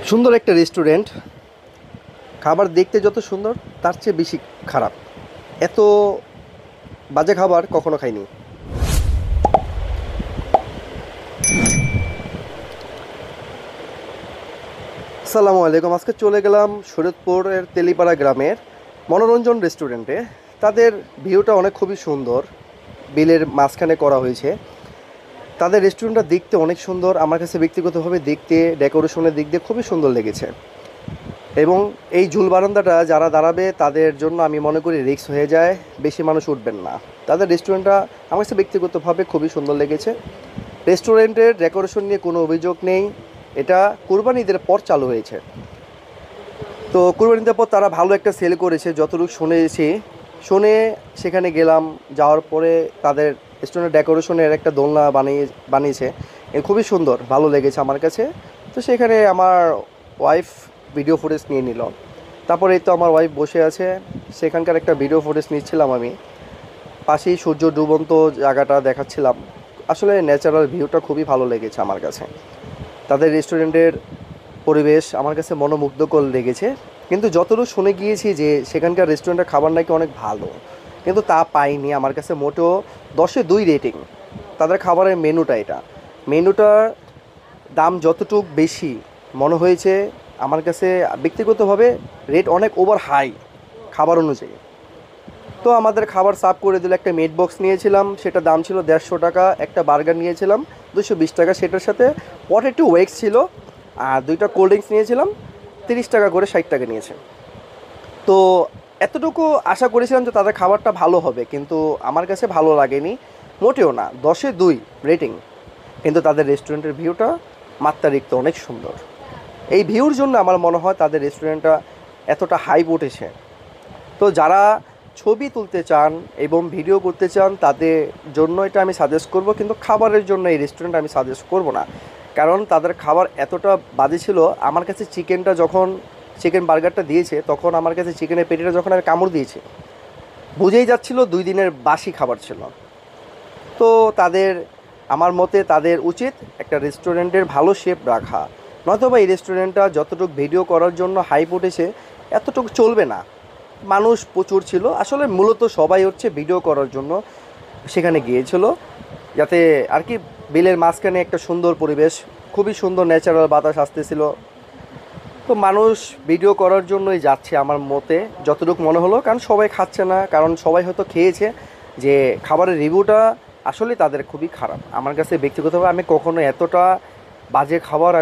সুন্দর একটা রেস্টুরেন্ট, খাবার দেখতে যত সুন্দর তার চেয়ে বেশি খারাপ। এত বাজে খাবার কখনো খাইনি। আসসালামু আলাইকুম। আজকে চলে গেলাম শরীয়তপুরের তেলিপাড়া গ্রামের মনোরঞ্জন রেস্টুরেন্টে। তাদের ভিউটা খুবই সুন্দর, বিলের মাঝখানে করা হয়েছে। তাদের রেস্টুরেন্টটা দেখতে অনেক সুন্দর, আমার কাছে ব্যক্তিগতভাবে দেখতে ডেকোরেশনের দিক দিয়ে খুবই সুন্দর লেগেছে। এবং এই ঝুল বারান্দাটা যারা দাঁড়াবে তাদের জন্য আমি মনে করি রিস্ক হয়ে যায়, বেশি মানুষ উঠবেন না। তাদের রেস্টুরেন্টটা আমার কাছে ব্যক্তিগতভাবে খুবই সুন্দর লেগেছে। রেস্টুরেন্টের ডেকোরেশন নিয়ে কোনো অভিযোগ নেই। এটা কুরবানি ঈদের পর চালু হয়েছে, তো কুরবানি ঈদের পর তারা ভালো একটা সেল করেছে যতটুকু শুনে সেখানে গেলাম। যাওয়ার পরে তাদের রেস্টুরেন্টের ডেকোরেশনের একটা দোলনা বানিয়েছে, এ খুবই সুন্দর, ভালো লেগেছে আমার কাছে। তো সেখানে আমার ওয়াইফ ভিডিও ফুটেজ নিয়ে নিল। তারপরে এই তো আমার ওয়াইফ বসে আছে, সেখানকার একটা ভিডিও ফুটেজ নিচ্ছিলাম আমি। পাশেই সূর্য ডুবন্ত জায়গাটা দেখাচ্ছিলাম। আসলে ন্যাচারাল ভিউটা খুবই ভালো লেগেছে আমার কাছে। তাদের রেস্টুরেন্টের পরিবেশ আমার কাছে মনোমুগ্ধকর লেগেছে। কিন্তু যতটুকু শুনে গিয়েছি যে সেখানকার রেস্টুরেন্টের খাবার নাকি অনেক ভালো, কিন্তু তা পাইনি। আমার কাছে মোটেও 10-এ 2 রেটিং। তাদের খাবারের মেনুটার দাম যতটুক বেশি মনে হয়েছে আমার কাছে ব্যক্তিগতভাবে, রেট অনেক ওভার হাই খাবার অনুযায়ী। তো আমাদের খাবার সার্ভ করে দিল। একটা মিট বক্স নিয়েছিলাম, সেটা দাম ছিল 150 টাকা। একটা বার্গার নিয়েছিলাম 220 টাকা, সেটার সাথে পটেটো ওয়েক্স ছিল। আর 2টা কোল্ড ড্রিঙ্কস নিয়েছিলাম 30 টাকা করে, 60 টাকা নিয়েছে। তো এতটুকু আশা করেছিলাম যে তাদের খাবারটা ভালো হবে, কিন্তু আমার কাছে ভালো লাগেনি মোটেও না। 10-এ 2 রেটিং। কিন্তু তাদের রেস্টুরেন্টের ভিউটা মাত্রাতিরিক্ত অনেক সুন্দর। এই ভিউর জন্য আমার মনে হয় তাদের রেস্টুরেন্টটা এতটা হাইপ উঠেছে। তো যারা ছবি তুলতে চান এবং ভিডিও করতে চান তাদের জন্য এটা আমি সাজেস্ট করব, কিন্তু খাবারের জন্য এই রেস্টুরেন্ট আমি সাজেস্ট করব না। কারণ তাদের খাবার এতটা বাজে ছিল। আমার কাছে চিকেন বার্গারটা দিয়েছে, তখন আমার কাছে চিকেনের পেটিটা যখন আমি কামড় দিয়েছি, বুঝেই যাচ্ছিল 2 দিনের বাসি খাবার ছিল। তো আমার মতে তাদের উচিত একটা রেস্টুরেন্টের ভালো শেপ রাখা, নয়তোবা এই রেস্টুরেন্টটা যতটুকু ভিডিও করার জন্য হাইপ উঠেছে এতটুকু চলবে না। মানুষ প্রচুর ছিল, আসলে মূলত সবাই হচ্ছে ভিডিও করার জন্য সেখানে গিয়েছিল, যাতে আর কি বিলের মাঝখানে একটা সুন্দর পরিবেশ, খুবই সুন্দর ন্যাচারাল বাতাস আসতেছিল। তো মানুষ ভিডিও করার জন্যই যাচ্ছে আমার মতে, যতটুকু মনে হলো। কারণ সবাই খাচ্ছে না, কারণ সবাই হয়তো খেয়েছে যে খাবারের রিভিউটা আসলে তাদের খুবই খারাপ। আমার কাছে ব্যক্তিগতভাবে আমি কখনো এতটা বাজে খাবার